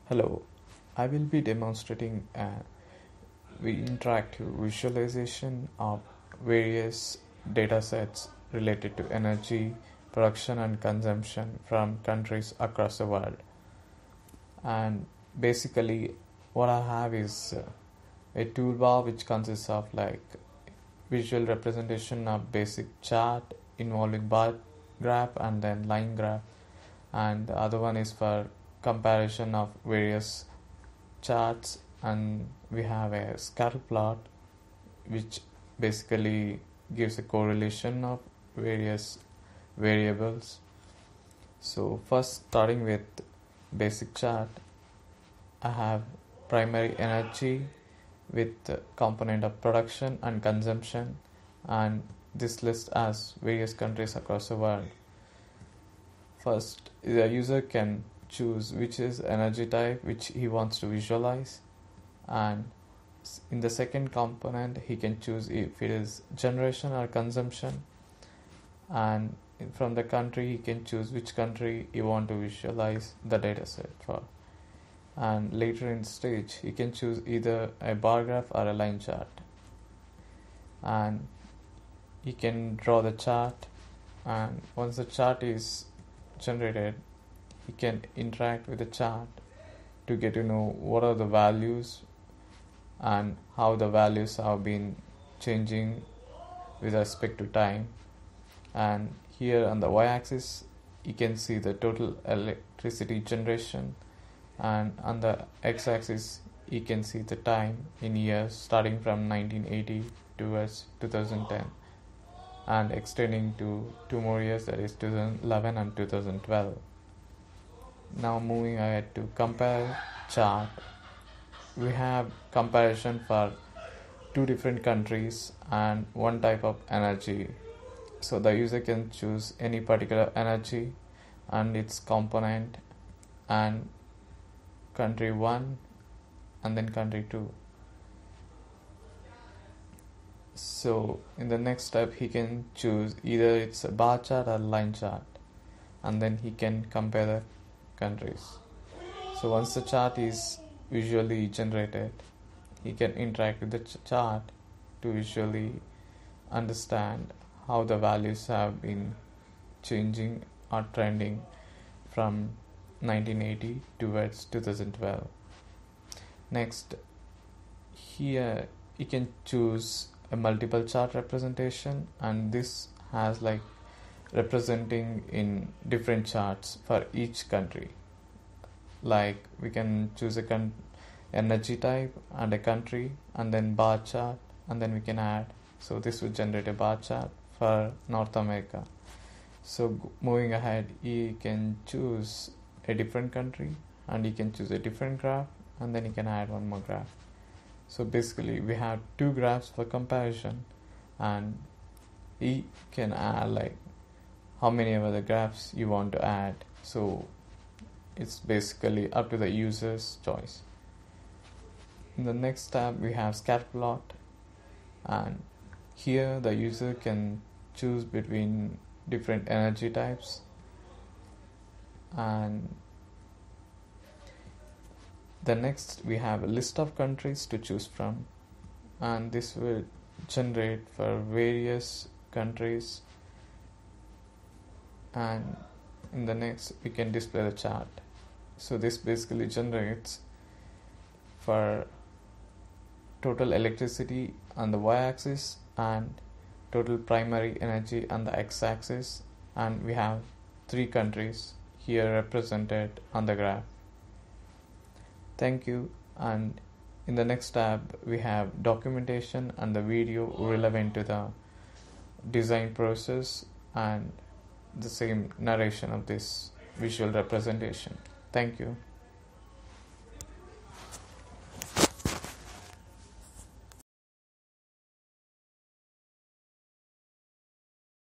Hello, I will be demonstrating interactive visualization of various data sets related to energy, production and consumption from countries across the world. And basically what I have is a toolbar which consists of like visual representation of basic chart involving bar graph and then line graph, and the other one is for comparison of various charts, and we have a scatter plot which basically gives a correlation of various variables. So first, starting with basic chart, I have primary energy with the component of production and consumption, and this list has various countries across the world. First, the user can choose which is energy type which he wants to visualize, and in the second component he can choose if it is generation or consumption, and from the country he can choose which country he want to visualize the data set for, and later in the stage he can choose either a bar graph or a line chart, and he can draw the chart, and once the chart is generated he can interact with the chart to get to know what are the values and how the values have been changing with respect to time. And here on the y-axis you can see the total electricity generation, and on the x-axis you can see the time in years starting from 1980 towards 2010 and extending to 2 more years, that is 2011 and 2012. Now moving ahead to compare chart, we have comparison for 2 different countries and 1 type of energy. So the user can choose any particular energy and its component, and country 1 and then country 2. So in the next step he can choose either it's a bar chart or line chart, and then he can compare the countries. So once the chart is visually generated, he can interact with the chart to visually understand how the values have been changing or trending from 1980 towards 2012. Next, here you can choose a multiple chart representation, and this has like representing in different charts for each country. Like we can choose a energy type and a country and then bar chart, and then we can add, so this would generate a bar chart for North America. So moving ahead, you can choose a different country and you can choose a different graph, and then you can add 1 more graph. So basically we have 2 graphs for comparison, and you can add like how many other graphs you want to add. So it's basically up to the user's choice. In the next tab we have scatter plot, and here the user can choose between different energy types, and the next we have a list of countries to choose from, and this will generate for various countries, and in the next we can display the chart. So this basically generates for total electricity on the y-axis and total primary energy on the x-axis, and we have 3 countries here represented on the graph. Thank you, and in the next tab we have documentation and the video relevant to the design process and the same narration of this visual representation. Thank you.